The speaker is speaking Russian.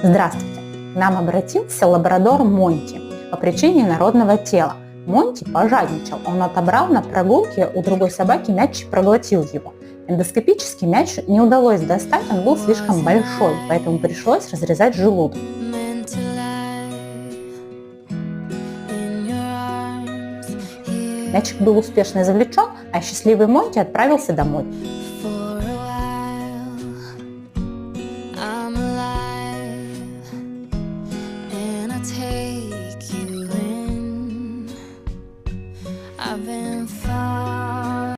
Здравствуйте! К нам обратился лабрадор Монти по причине инородного тела. Монти пожадничал, он отобрал на прогулке у другой собаки мяч и проглотил его. Эндоскопически мяч не удалось достать, он был слишком большой, поэтому пришлось разрезать желудок. Мячик был успешно извлечен, а счастливый Монти отправился домой.